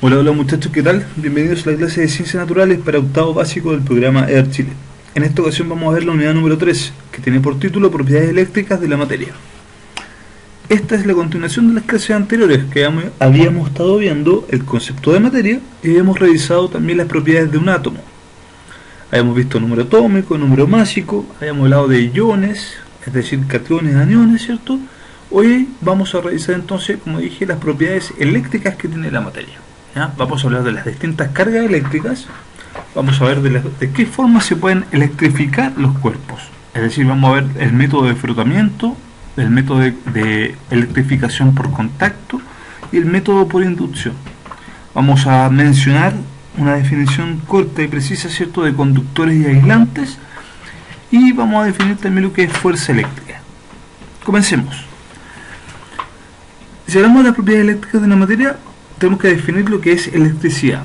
Hola, hola muchachos, ¿qué tal? Bienvenidos a la clase de Ciencias Naturales para octavo básico del programa EAR Chile. En esta ocasión vamos a ver la unidad número 3, que tiene por título Propiedades eléctricas de la materia. Esta es la continuación de las clases anteriores, que habíamos estado viendo el concepto de materia y habíamos revisado también las propiedades de un átomo. Habíamos visto número atómico, número másico, habíamos hablado de iones, es decir, cationes, aniones, ¿cierto? Hoy vamos a revisar entonces, como dije, las propiedades eléctricas que tiene la materia. ¿Ya? Vamos a hablar de las distintas cargas eléctricas, vamos a ver de qué forma se pueden electrificar los cuerpos. Es decir, vamos a ver el método de frotamiento, el método de electrificación por contacto y el método por inducción. Vamos a mencionar una definición corta y precisa, ¿cierto?, de conductores y aislantes, y vamos a definir también lo que es fuerza eléctrica. Comencemos. Si hablamos de las propiedades eléctricas de una materia, tenemos que definir lo que es electricidad.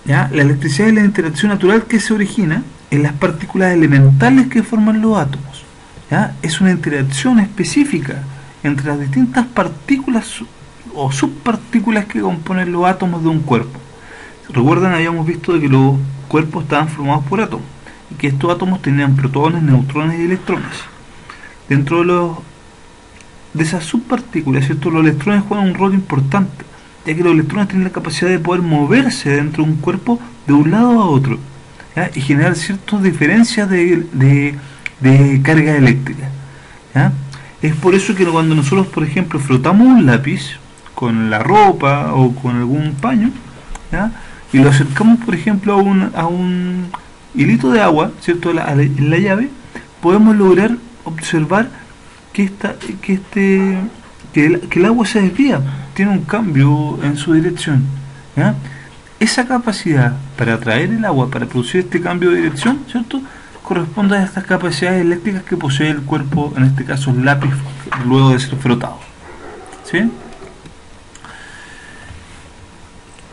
¿Ya? La electricidad es la interacción natural que se origina en las partículas elementales que forman los átomos. ¿Ya? Es una interacción específica entre las distintas partículas o subpartículas que componen los átomos de un cuerpo. Recuerdan, habíamos visto de que los cuerpos estaban formados por átomos y que estos átomos tenían protones, neutrones y electrones. Dentro de esas subpartículas, ¿cierto?, los electrones juegan un rol importante, ya que los electrones tienen la capacidad de poder moverse dentro de un cuerpo de un lado a otro, ¿ya? Y generar ciertas diferencias de carga eléctrica, ¿ya? Es por eso que cuando nosotros, por ejemplo, frotamos un lápiz con la ropa o con algún paño, ¿ya?, y lo acercamos, por ejemplo, a un hilito de agua, ¿cierto?, en la llave, podemos lograr observar que el agua se desvía, tiene un cambio en su dirección, ¿ya? Esa capacidad para atraer el agua, para producir este cambio de dirección, ¿cierto?, corresponde a estas capacidades eléctricas que posee el cuerpo, en este caso el lápiz, luego de ser frotado, ¿sí?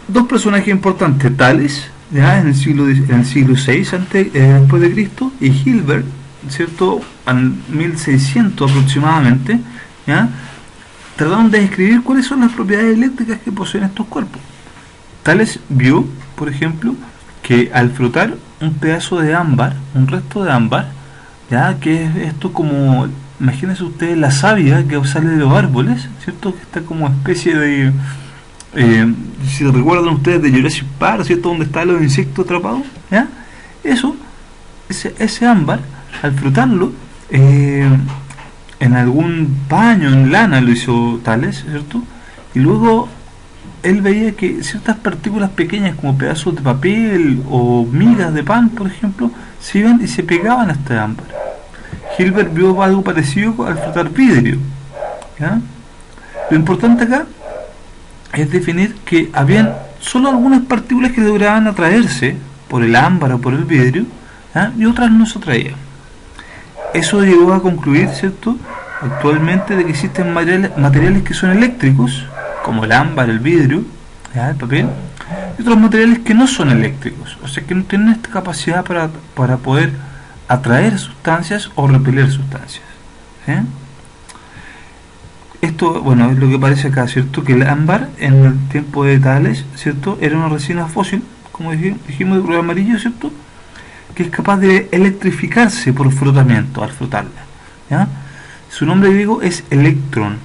Dos personajes importantes, Tales, ¿ya?, en el siglo VI después de Cristo, y Hilbert, ¿cierto?, en 1600 aproximadamente, ¿ya?, trataron de describir cuáles son las propiedades eléctricas que poseen estos cuerpos. Tales vio, por ejemplo, que al frotar un pedazo de ámbar, un resto de ámbar, ya que es esto como, imagínense ustedes la savia que sale de los árboles, ¿cierto?, que está como especie de, si recuerdan ustedes de Jurassic Park, ¿cierto?, donde están los insectos atrapados, ¿ya? Ese ámbar, al frotarlo, en algún paño, en lana lo hizo Tales, ¿cierto?, y luego él veía que ciertas partículas pequeñas como pedazos de papel o migas de pan, por ejemplo, se iban y se pegaban a este ámbar. Hilbert vio algo parecido al frotar vidrio, ¿ya? Lo importante acá es definir que habían solo algunas partículas que lograban atraerse por el ámbar o por el vidrio, ¿ya?, y otras no se atraían. Eso llegó a concluir, ¿cierto?, actualmente, de que existen materiales que son eléctricos, como el ámbar, el vidrio, ¿ya?, el papel, y otros materiales que no son eléctricos, o sea que no tienen esta capacidad para poder atraer sustancias o repeler sustancias, ¿sí? Esto, bueno, es lo que parece acá, ¿cierto?, que el ámbar en el tiempo de Tales, ¿cierto?, era una resina fósil, como dijimos, de color amarillo, ¿cierto?, que es capaz de electrificarse por frotamiento al frotarla, ¿ya? Su nombre griego es electrón,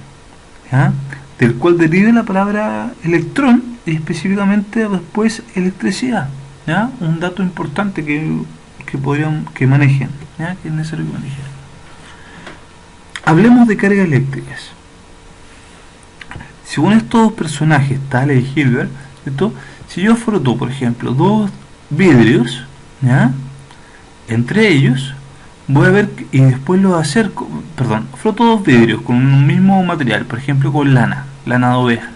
¿ya?, del cual deriva la palabra electrón y específicamente después electricidad, ¿ya? Un dato importante que manejen, ¿ya?, que es necesario que manejen. Hablemos de cargas eléctricas. Según estos personajes, Tales y Hilbert, ¿cierto?, si yo froto, por ejemplo, dos vidrios, ¿ya?, entre ellos, voy a ver, y después lo acerco, froto dos vidrios con un mismo material, por ejemplo con lana de oveja,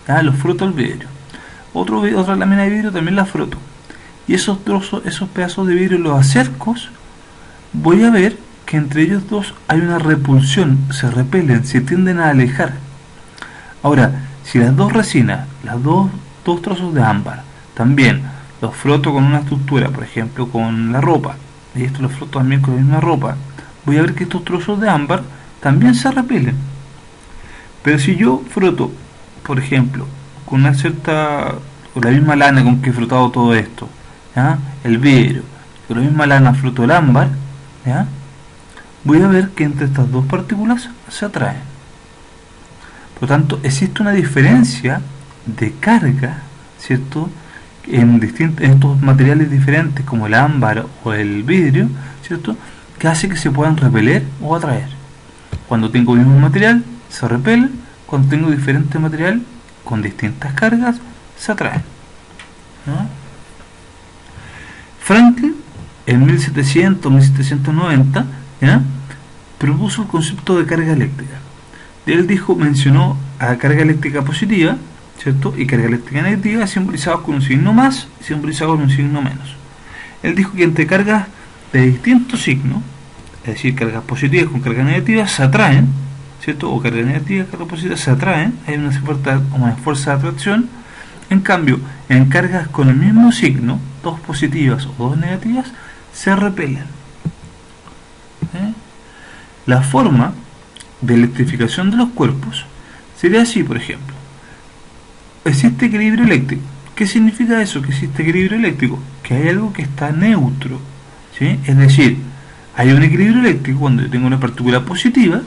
¿ya?, los froto el vidrio. Otra lámina de vidrio también la froto, y esos pedazos de vidrio los acerco, voy a ver que entre ellos dos hay una repulsión, se repelen, se tienden a alejar. Ahora, si las dos resinas, dos trozos de ámbar, también los froto con una estructura, por ejemplo con la ropa, y esto lo froto también con la misma ropa, voy a ver que estos trozos de ámbar también se repelen. Pero si yo froto, por ejemplo, con una cierta, con la misma lana con que he frotado todo esto, ¿ya? El vidrio, con la misma lana froto el ámbar, ¿ya? Voy a ver que entre estas dos partículas se atraen. Por lo tanto, existe una diferencia de carga, ¿cierto?, en estos materiales diferentes como el ámbar o el vidrio, ¿cierto?, que hace que se puedan repeler o atraer. Cuando tengo el mismo material, se repelen; cuando tengo diferente material con distintas cargas, se atraen, ¿no? Franklin, en 1700-1790, ¿ya?, propuso el concepto de carga eléctrica. Él mencionó a carga eléctrica positiva, ¿cierto?, y carga eléctrica negativa, simbolizados con un signo más y simbolizados con un signo menos. Él dijo que entre cargas de distintos signos, es decir, cargas positivas con cargas negativas, se atraen, ¿cierto?, o carga negativa y carga positiva se atraen, hay una fuerza de atracción. En cambio, en cargas con el mismo signo, dos positivas o dos negativas, se repelen. La forma de electrificación de los cuerpos sería así, por ejemplo. Existe equilibrio eléctrico. ¿Qué significa eso, que existe equilibrio eléctrico? Que hay algo que está neutro, ¿sí? Es decir, hay un equilibrio eléctrico cuando yo tengo una partícula positiva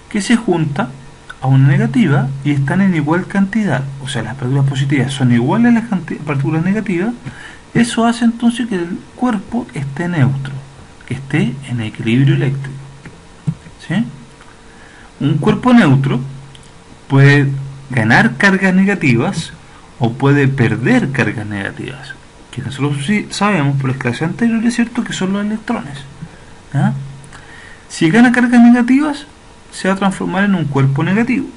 que se junta a una negativa y están en igual cantidad. O sea, las partículas positivas son iguales a las partículas negativas. Eso hace entonces que el cuerpo esté neutro, que esté en equilibrio eléctrico, ¿sí? Un cuerpo neutro puede ganar cargas negativas o puede perder cargas negativas, que nosotros sí sabemos por las clases anteriores, es cierto, que son los electrones, ¿ya? Si gana cargas negativas, se va a transformar en un cuerpo negativo.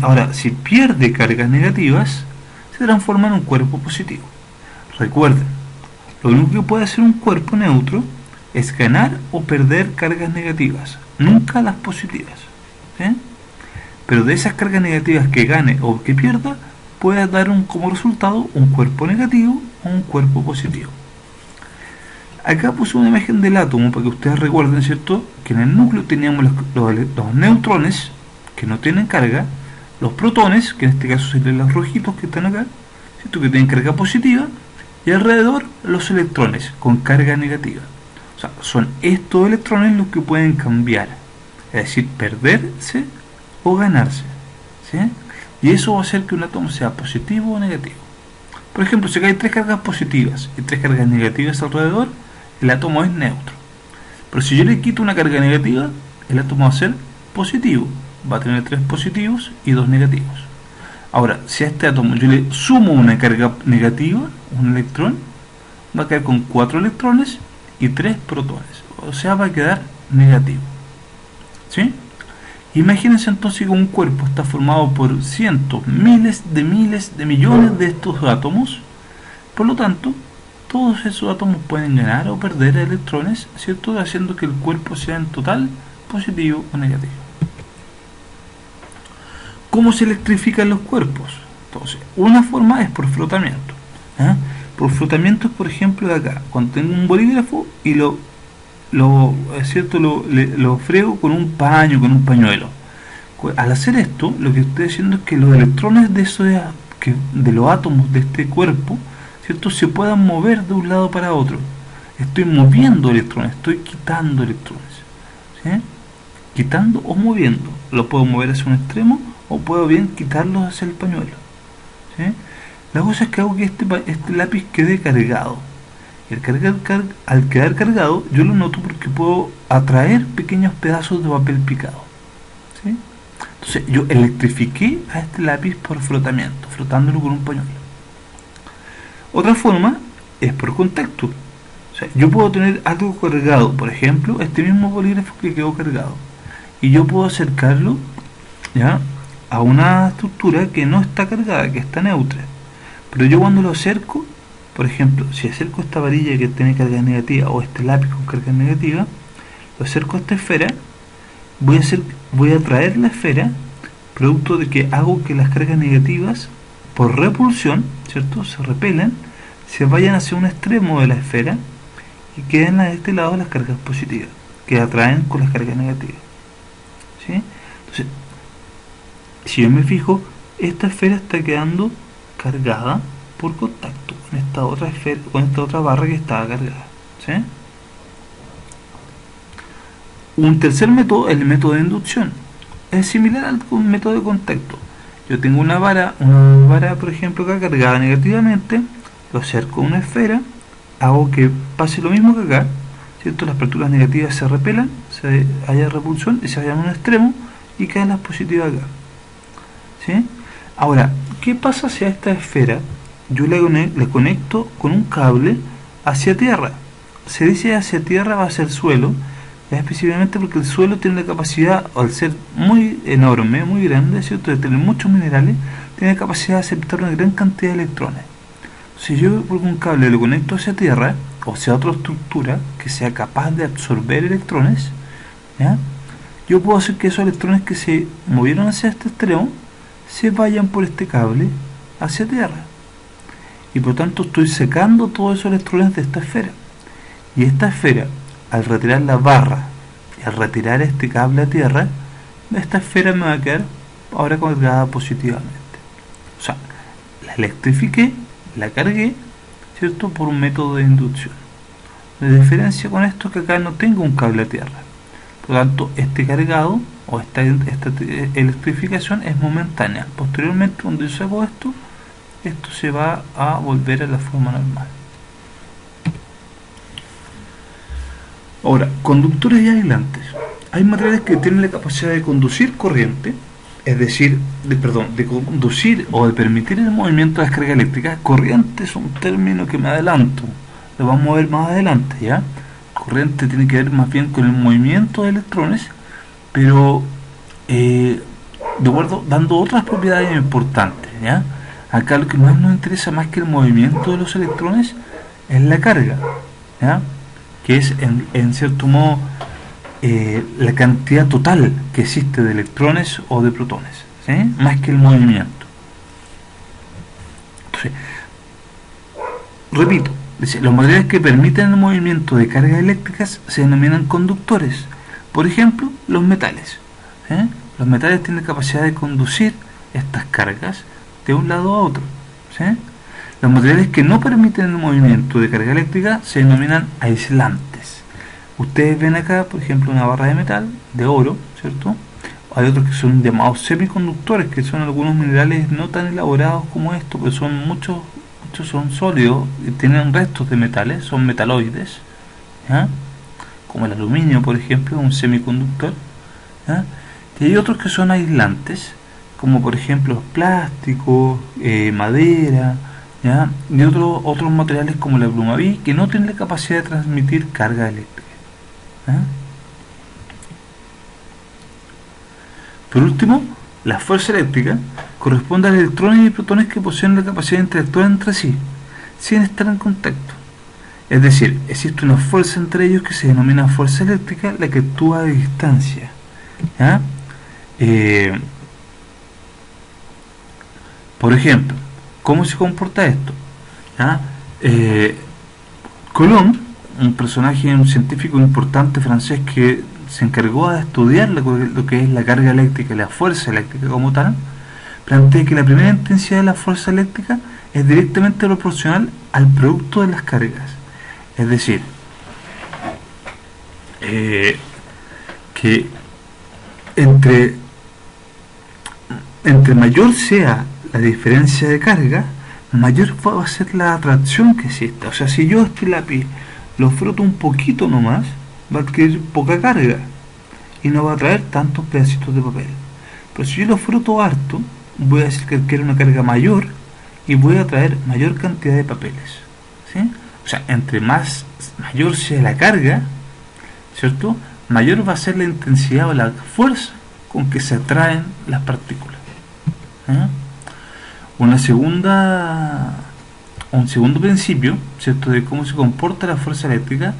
Ahora, si pierde cargas negativas, se transforma en un cuerpo positivo. Recuerden, lo único que puede hacer un cuerpo neutro es ganar o perder cargas negativas, nunca las positivas, ¿sí? Pero de esas cargas negativas que gane o que pierda, puede dar como resultado un cuerpo negativo o un cuerpo positivo. Acá puse una imagen del átomo para que ustedes recuerden, ¿cierto?, que en el núcleo teníamos los neutrones, que no tienen carga, los protones, que en este caso serían los rojitos que están acá, ¿cierto?, que tienen carga positiva, y alrededor los electrones con carga negativa. O sea, son estos electrones los que pueden cambiar, es decir, perderse o ganarse, ¿sí? Y eso va a hacer que un átomo sea positivo o negativo. Por ejemplo, si hay tres cargas positivas y tres cargas negativas alrededor, el átomo es neutro. Pero si yo le quito una carga negativa, el átomo va a ser positivo, va a tener tres positivos y dos negativos. Ahora, si a este átomo yo le sumo una carga negativa, un electrón, va a quedar con 4 electrones y 3 protones, o sea, va a quedar negativo, ¿sí? Imagínense entonces que un cuerpo está formado por cientos, miles de millones de estos átomos. Por lo tanto, todos esos átomos pueden ganar o perder electrones, ¿cierto?, haciendo que el cuerpo sea en total positivo o negativo. ¿Cómo se electrifican los cuerpos? Entonces, una forma es por frotamiento, ¿eh? Por frotamiento, por ejemplo, de acá, cuando tengo un bolígrafo y lo frego con un paño, con un pañuelo. Al hacer esto, lo que estoy haciendo es que los electrones de los átomos de este cuerpo, ¿cierto?, se puedan mover de un lado para otro. Estoy moviendo electrones, estoy quitando electrones, ¿sí? Quitando o moviendo. Lo puedo mover hacia un extremo o puedo bien quitarlos hacia el pañuelo, ¿sí? La cosa es que hago que este lápiz quede cargado. Al quedar cargado, yo lo noto porque puedo atraer pequeños pedazos de papel picado, ¿sí? Entonces yo electrifiqué a este lápiz por frotamiento, frotándolo con un pañuelo. Otra forma es por contacto. O sea, yo puedo tener algo cargado, por ejemplo, este mismo bolígrafo que quedó cargado, y yo puedo acercarlo, ¿ya?, a una estructura que no está cargada, que está neutra. Pero yo cuando lo acerco, por ejemplo, si acerco esta varilla que tiene carga negativa o este lápiz con carga negativa, lo acerco a esta esfera, voy a atraer la esfera, producto de que hago que las cargas negativas, por repulsión, ¿cierto?, se repelen, se vayan hacia un extremo de la esfera y queden a este lado las cargas positivas, que atraen con las cargas negativas, ¿sí? Entonces, si yo me fijo, esta esfera está quedando cargada por contacto con esta otra esfera, con esta otra barra que estaba cargada, ¿sí? Un tercer método es el método de inducción. Es similar al método de contacto. Yo tengo una vara por ejemplo acá cargada negativamente, lo acerco a una esfera, hago que pase lo mismo que acá, ¿cierto? Las partículas negativas se repelan, haya repulsión y se vayan a un extremo y caen las positivas acá, ¿sí? Ahora, ¿qué pasa si a esta esfera yo le conecto con un cable hacia tierra? Se dice hacia tierra va a ser suelo, específicamente porque el suelo tiene la capacidad, al ser muy enorme, muy grande, ¿cierto?, de tener muchos minerales, tiene capacidad de aceptar una gran cantidad de electrones. Si yo por un cable lo conecto hacia tierra, o sea otra estructura que sea capaz de absorber electrones, ¿ya?, yo puedo hacer que esos electrones que se movieron hacia este extremo se vayan por este cable hacia tierra, y por tanto estoy secando todos esos electrones de esta esfera. Y esta esfera, al retirar la barra y al retirar este cable a tierra, esta esfera me va a quedar ahora cargada positivamente. O sea, la electrifiqué, la cargué, ¿cierto?, por un método de inducción. La diferencia con esto es que acá no tengo un cable a tierra. Por lo tanto, este cargado o esta electrificación es momentánea. Posteriormente, cuando yo saco esto se va a volver a la forma normal. Ahora, conductores y aislantes. Hay materiales que tienen la capacidad de conducir corriente, es decir, de conducir o de permitir el movimiento de descarga eléctrica. Corriente es un término que me adelanto, lo vamos a ver más adelante, ¿ya? Corriente tiene que ver más bien con el movimiento de electrones, pero dando otras propiedades importantes, ¿ya? Acá lo que más nos interesa, más que el movimiento de los electrones, es la carga, ¿ya?, que es en cierto modo la cantidad total que existe de electrones o de protones, ¿sí?, más que el movimiento. Entonces, repito, los materiales que permiten el movimiento de cargas eléctricas se denominan conductores. Por ejemplo, los metales, ¿sí? Los metales tienen capacidad de conducir estas cargas de un lado a otro, ¿sí? Los materiales que no permiten el movimiento de carga eléctrica se denominan aislantes. Ustedes ven acá, por ejemplo, una barra de metal, de oro, ¿cierto? Hay otros que son llamados semiconductores, que son algunos minerales no tan elaborados como estos, pero son muchos son sólidos, tienen restos de metales, son metaloides, ¿ya?, como el aluminio, por ejemplo, un semiconductor, ¿ya? Y hay otros que son aislantes, como por ejemplo plástico, madera, ¿ya?, y otros materiales como la plumaví, que no tienen la capacidad de transmitir carga eléctrica, ¿ya? Por último, la fuerza eléctrica corresponde a los electrones y protones que poseen la capacidad de interactuar entre sí, sin estar en contacto. Es decir, existe una fuerza entre ellos que se denomina fuerza eléctrica, la que actúa a distancia, ¿ya? Por ejemplo, ¿cómo se comporta esto? ¿Ya? Coulomb, un científico importante francés que se encargó de estudiar lo que es la carga eléctrica y la fuerza eléctrica como tal, plantea que la primera intensidad de la fuerza eléctrica es directamente proporcional al producto de las cargas. Es decir, que entre mayor sea la diferencia de carga, mayor va a ser la atracción que exista. O sea, si yo este lápiz lo froto un poquito nomás, va a adquirir poca carga y no va a traer tantos pedacitos de papel. Pero si yo lo froto harto, voy a decir que adquiere una carga mayor y voy a traer mayor cantidad de papeles, ¿sí? O sea, entre mayor sea la carga, ¿cierto?, mayor va a ser la intensidad o la fuerza con que se atraen las partículas, ¿eh? Un segundo principio, ¿cierto?, de cómo se comporta la fuerza eléctrica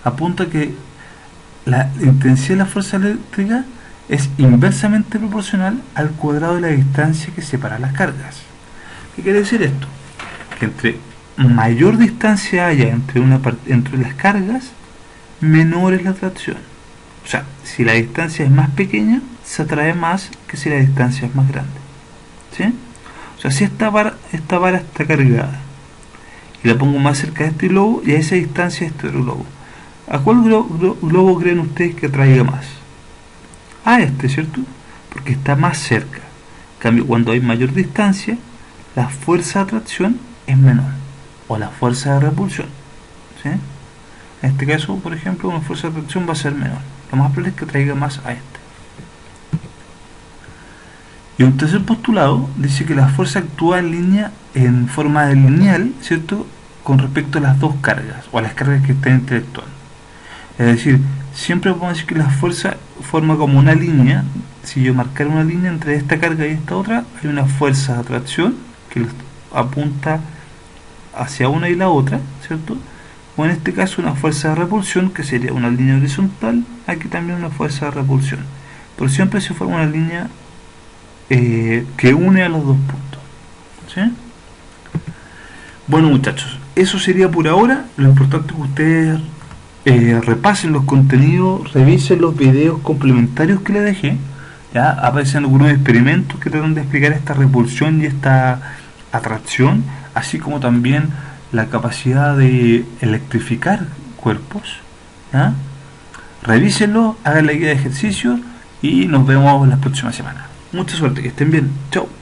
apunta a que la intensidad de la fuerza eléctrica es inversamente proporcional al cuadrado de la distancia que separa las cargas. ¿Qué quiere decir esto? Que entre mayor distancia haya entre las cargas, menor es la atracción. O sea, si la distancia es más pequeña, se atrae más que si la distancia es más grande, ¿sí? O sea, si esta vara está cargada y la pongo más cerca de este globo y a esa distancia de este otro globo, ¿a cuál globo creen ustedes que atraiga más? A este, ¿cierto? Porque está más cerca. En cambio, cuando hay mayor distancia, la fuerza de atracción es menor, o la fuerza de repulsión, ¿sí? En este caso, por ejemplo, una fuerza de atracción va a ser menor. Lo más probable es que atraiga más a este. Y un tercer postulado dice que la fuerza actúa en línea, en forma de lineal, ¿cierto?, con respecto a las dos cargas, o a las cargas que están interactuando. Es decir, siempre podemos decir que la fuerza forma como una línea. Si yo marcara una línea entre esta carga y esta otra, hay una fuerza de atracción que apunta hacia una y la otra, ¿cierto? O en este caso una fuerza de repulsión, que sería una línea horizontal, aquí también una fuerza de repulsión. Pero siempre se forma una línea que une a los dos puntos, ¿sí? Bueno, muchachos, eso sería por ahora. Lo importante es que ustedes repasen los contenidos, revisen los videos complementarios que les dejé. Ya aparecen algunos experimentos que tratan de explicar esta repulsión y esta atracción, así como también la capacidad de electrificar cuerpos, ¿ya? Revísenlo, hagan la guía de ejercicios y nos vemos la próxima semana. Mucha suerte, que estén bien. Chao.